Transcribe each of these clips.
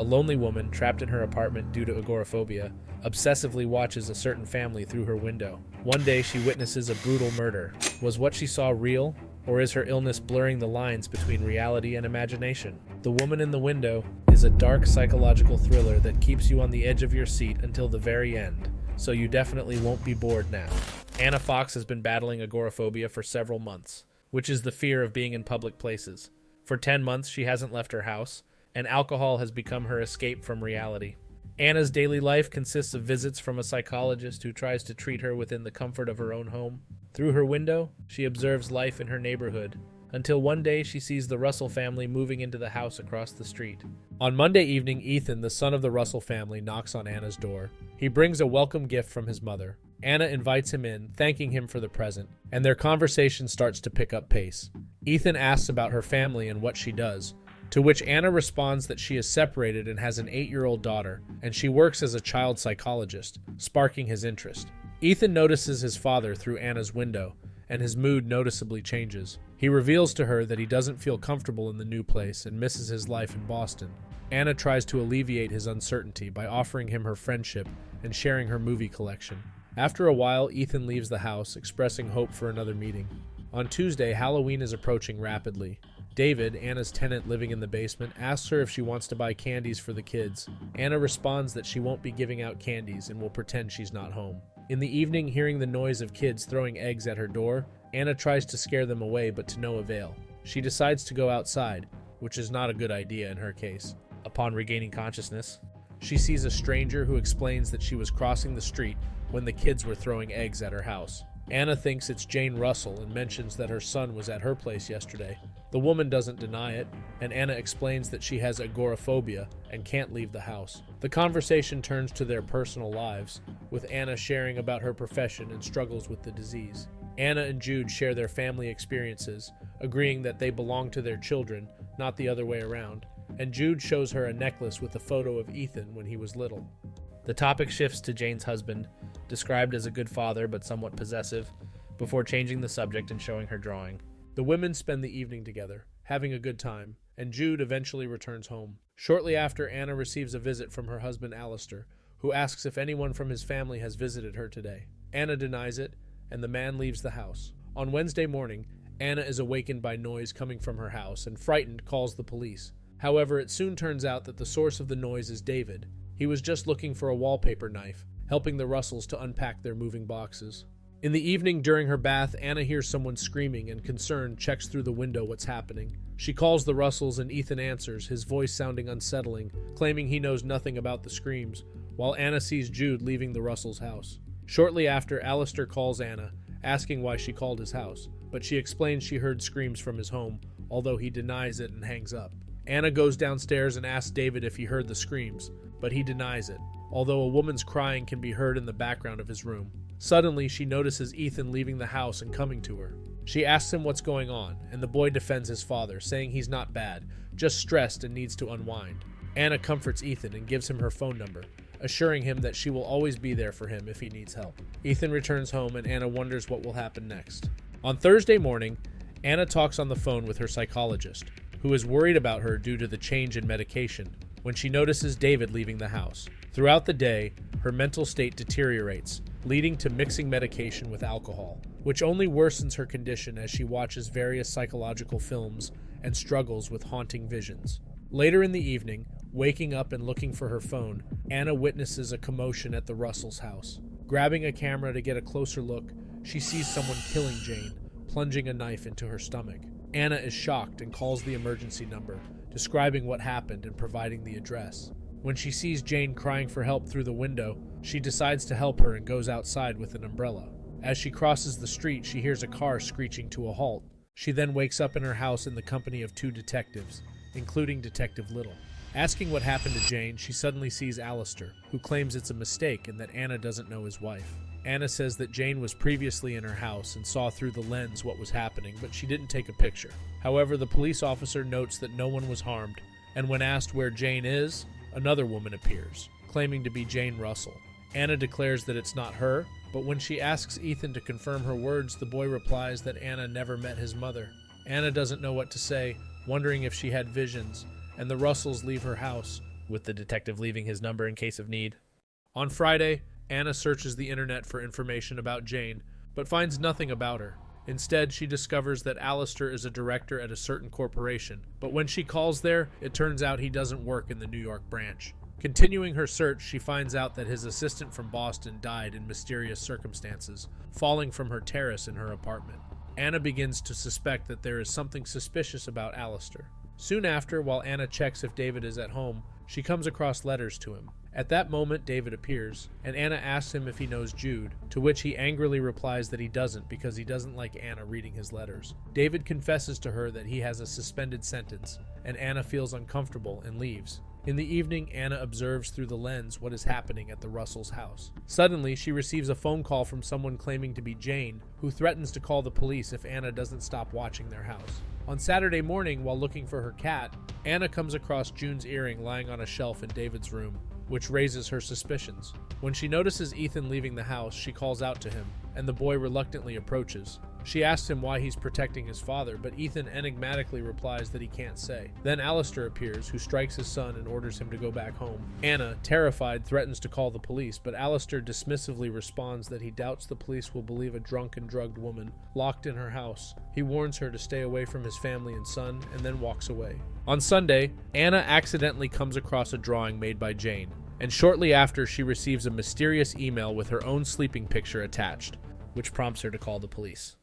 A lonely woman, trapped in her apartment due to agoraphobia, obsessively watches a certain family through her window. One day she witnesses a brutal murder. Was what she saw real, or is her illness blurring the lines between reality and imagination? The Woman in the Window is a dark psychological thriller that keeps you on the edge of your seat until the very end, so you definitely won't be bored now. Anna Fox has been battling agoraphobia for several months, which is the fear of being in public places. For 10 months she hasn't left her house, and alcohol has become her escape from reality. Anna's daily life consists of visits from a psychologist who tries to treat her within the comfort of her own home. Through her window, she observes life in her neighborhood, until one day she sees the Russell family moving into the house across the street. On Monday evening, Ethan, the son of the Russell family, knocks on Anna's door. He brings a welcome gift from his mother. Anna invites him in, thanking him for the present, and their conversation starts to pick up pace. Ethan asks about her family and what she does, to which Anna responds that she is separated and has an 8-year-old daughter, and she works as a child psychologist, sparking his interest. Ethan notices his father through Anna's window, and his mood noticeably changes. He reveals to her that he doesn't feel comfortable in the new place and misses his life in Boston. Anna tries to alleviate his uncertainty by offering him her friendship and sharing her movie collection. After a while, Ethan leaves the house, expressing hope for another meeting. On Tuesday, Halloween is approaching rapidly. David, Anna's tenant living in the basement, asks her if she wants to buy candies for the kids. Anna responds that she won't be giving out candies and will pretend she's not home. In the evening, hearing the noise of kids throwing eggs at her door, Anna tries to scare them away, but to no avail. She decides to go outside, which is not a good idea in her case. Upon regaining consciousness, she sees a stranger who explains that she was crossing the street when the kids were throwing eggs at her house. Anna thinks it's Jane Russell and mentions that her son was at her place yesterday. The woman doesn't deny it, and Anna explains that she has agoraphobia and can't leave the house. The conversation turns to their personal lives, with Anna sharing about her profession and struggles with the disease. Anna and Jude share their family experiences, agreeing that they belong to their children, not the other way around, and Jude shows her a necklace with a photo of Ethan when he was little. The topic shifts to Jane's husband, described as a good father but somewhat possessive, before changing the subject and showing her drawing. The women spend the evening together, having a good time, and Jude eventually returns home. Shortly after, Anna receives a visit from her husband Alistair, who asks if anyone from his family has visited her today. Anna denies it, and the man leaves the house. On Wednesday morning, Anna is awakened by noise coming from her house and, frightened, calls the police. However, it soon turns out that the source of the noise is David. He was just looking for a wallpaper knife, helping the Russells to unpack their moving boxes. In the evening during her bath, Anna hears someone screaming and, concerned, checks through the window what's happening. She calls the Russells and Ethan answers, his voice sounding unsettling, claiming he knows nothing about the screams, while Anna sees Jude leaving the Russells' house. Shortly after, Alistair calls Anna, asking why she called his house, but she explains she heard screams from his home, although he denies it and hangs up. Anna goes downstairs and asks David if he heard the screams, but he denies it, although a woman's crying can be heard in the background of his room. Suddenly, she notices Ethan leaving the house and coming to her. She asks him what's going on, and the boy defends his father, saying he's not bad, just stressed and needs to unwind. Anna comforts Ethan and gives him her phone number, assuring him that she will always be there for him if he needs help. Ethan returns home, and Anna wonders what will happen next. On Thursday morning, Anna talks on the phone with her psychologist, who is worried about her due to the change in medication, when she notices David leaving the house. Throughout the day, her mental state deteriorates, leading to mixing medication with alcohol, which only worsens her condition as she watches various psychological films and struggles with haunting visions. Later in the evening, waking up and looking for her phone, Anna witnesses a commotion at the Russells' house. Grabbing a camera to get a closer look, she sees someone killing Jane, plunging a knife into her stomach. Anna is shocked and calls the emergency number, describing what happened and providing the address. When she sees Jane crying for help through the window, she decides to help her and goes outside with an umbrella. As she crosses the street, she hears a car screeching to a halt. She then wakes up in her house in the company of 2 detectives, including Detective Little. Asking what happened to Jane, she suddenly sees Alistair, who claims it's a mistake and that Anna doesn't know his wife. Anna says that Jane was previously in her house and saw through the lens what was happening, but she didn't take a picture. However, the police officer notes that no one was harmed, and when asked where Jane is, another woman appears, claiming to be Jane Russell. Anna declares that it's not her, but when she asks Ethan to confirm her words, the boy replies that Anna never met his mother. Anna doesn't know what to say, wondering if she had visions, and the Russells leave her house, with the detective leaving his number in case of need. On Friday, Anna searches the internet for information about Jane, but finds nothing about her. Instead, she discovers that Alistair is a director at a certain corporation, but when she calls there, it turns out he doesn't work in the New York branch. Continuing her search, she finds out that his assistant from Boston died in mysterious circumstances, falling from her terrace in her apartment. Anna begins to suspect that there is something suspicious about Alistair. Soon after, while Anna checks if David is at home, she comes across letters to him. At that moment, David appears, and Anna asks him if he knows Jude, to which he angrily replies that he doesn't because he doesn't like Anna reading his letters. David confesses to her that he has a suspended sentence, and Anna feels uncomfortable and leaves. In the evening, Anna observes through the lens what is happening at the Russells' house. Suddenly, she receives a phone call from someone claiming to be Jane, who threatens to call the police if Anna doesn't stop watching their house. On Saturday morning, while looking for her cat, Anna comes across June's earring lying on a shelf in David's room, which raises her suspicions. When she notices Ethan leaving the house, she calls out to him, and the boy reluctantly approaches. She asks him why he's protecting his father, but Ethan enigmatically replies that he can't say. Then Alistair appears, who strikes his son and orders him to go back home. Anna, terrified, threatens to call the police, but Alistair dismissively responds that he doubts the police will believe a drunk and drugged woman locked in her house. He warns her to stay away from his family and son, and then walks away. On Sunday, Anna accidentally comes across a drawing made by Jane, and shortly after she receives a mysterious email with her own sleeping picture attached, which prompts her to call the police.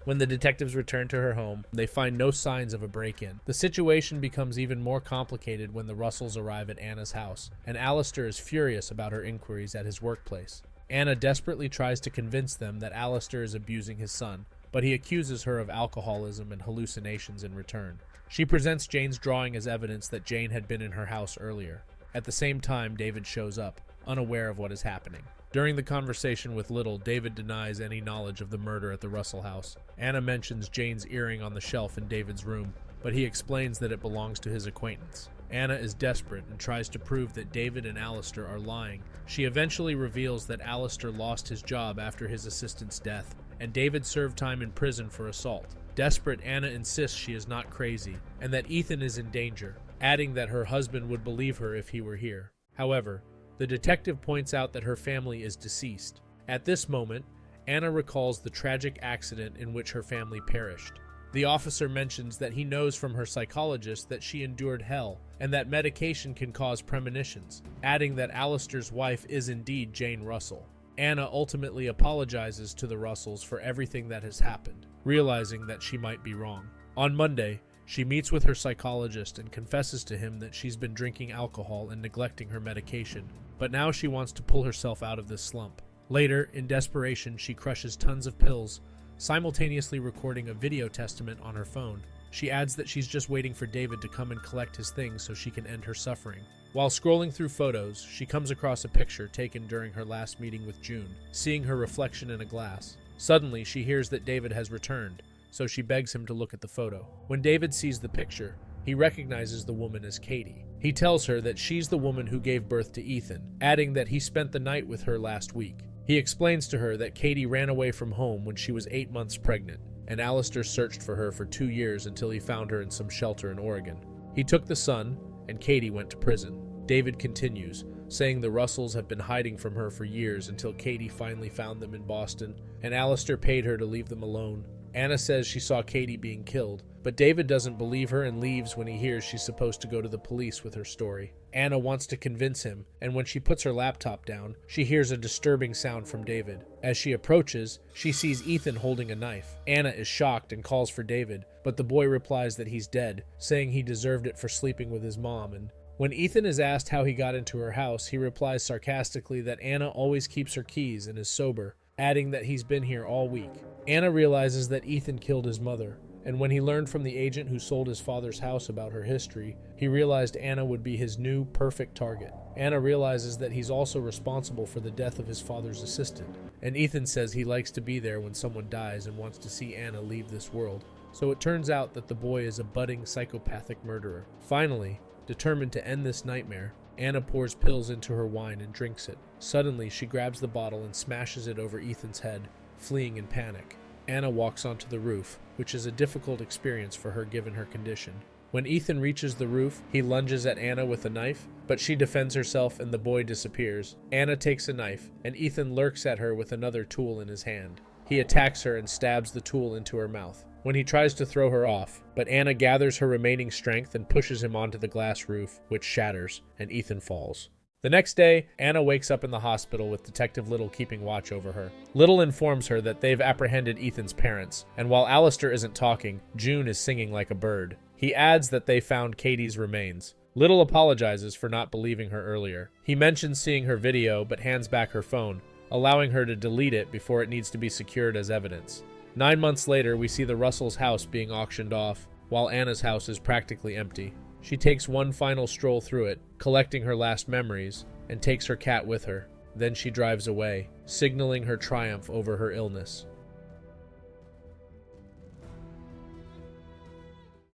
When the detectives return to her home, they find no signs of a break-in. The situation becomes even more complicated when the Russells arrive at Anna's house, and Alistair is furious about her inquiries at his workplace. Anna desperately tries to convince them that Alistair is abusing his son, but he accuses her of alcoholism and hallucinations in return. She presents Jane's drawing as evidence that Jane had been in her house earlier. At the same time, David shows up, unaware of what is happening. During the conversation with Little, David denies any knowledge of the murder at the Russell house. Anna mentions Jane's earring on the shelf in David's room, but he explains that it belongs to his acquaintance. Anna is desperate and tries to prove that David and Alistair are lying. She eventually reveals that Alistair lost his job after his assistant's death, and David served time in prison for assault. Desperate, Anna insists she is not crazy, and that Ethan is in danger, adding that her husband would believe her if he were here. However, the detective points out that her family is deceased. At this moment, Anna recalls the tragic accident in which her family perished. The officer mentions that he knows from her psychologist that she endured hell, and that medication can cause premonitions, adding that Alistair's wife is indeed Jane Russell. Anna ultimately apologizes to the Russells for everything that has happened, realizing that she might be wrong. On Monday, she meets with her psychologist and confesses to him that she's been drinking alcohol and neglecting her medication, but now she wants to pull herself out of this slump. Later, in desperation, she crushes tons of pills, simultaneously recording a video testament on her phone. She adds that she's just waiting for David to come and collect his things so she can end her suffering. While scrolling through photos, she comes across a picture taken during her last meeting with June, seeing her reflection in a glass. Suddenly, she hears that David has returned, so she begs him to look at the photo. When David sees the picture, he recognizes the woman as Katie. He tells her that she's the woman who gave birth to Ethan, adding that he spent the night with her last week. He explains to her that Katie ran away from home when she was 8 months pregnant, and Alistair searched for her for 2 years until he found her in some shelter in Oregon. He took the son, and Katie went to prison. David continues, saying the Russells have been hiding from her for years until Katie finally found them in Boston, and Alistair paid her to leave them alone. Anna says she saw Katie being killed, but David doesn't believe her and leaves when he hears she's supposed to go to the police with her story. Anna wants to convince him, and when she puts her laptop down, she hears a disturbing sound from David. As she approaches, she sees Ethan holding a knife. Anna is shocked and calls for David, but the boy replies that he's dead, saying he deserved it for sleeping with his mom. And when Ethan is asked how he got into her house, he replies sarcastically that Anna always keeps her keys and is sober, adding that he's been here all week. Anna realizes that Ethan killed his mother, and when he learned from the agent who sold his father's house about her history, he realized Anna would be his new, perfect target. Anna realizes that he's also responsible for the death of his father's assistant, and Ethan says he likes to be there when someone dies and wants to see Anna leave this world. So it turns out that the boy is a budding psychopathic murderer. Finally, determined to end this nightmare, Anna pours pills into her wine and drinks it. Suddenly, she grabs the bottle and smashes it over Ethan's head, fleeing in panic. Anna walks onto the roof, which is a difficult experience for her given her condition. When Ethan reaches the roof, he lunges at Anna with a knife, but she defends herself and the boy disappears. Anna takes a knife, and Ethan lurks at her with another tool in his hand. He attacks her and stabs the tool into her mouth when he tries to throw her off, but Anna gathers her remaining strength and pushes him onto the glass roof, which shatters, and Ethan falls. The next day, Anna wakes up in the hospital with Detective Little keeping watch over her. Little informs her that they've apprehended Ethan's parents, and while Alistair isn't talking, June is singing like a bird. He adds that they found Katie's remains. Little apologizes for not believing her earlier. He mentions seeing her video, but hands back her phone, allowing her to delete it before it needs to be secured as evidence. 9 months later, we see the Russells' house being auctioned off, while Anna's house is practically empty. She takes one final stroll through it, collecting her last memories, and takes her cat with her. Then she drives away, signaling her triumph over her illness.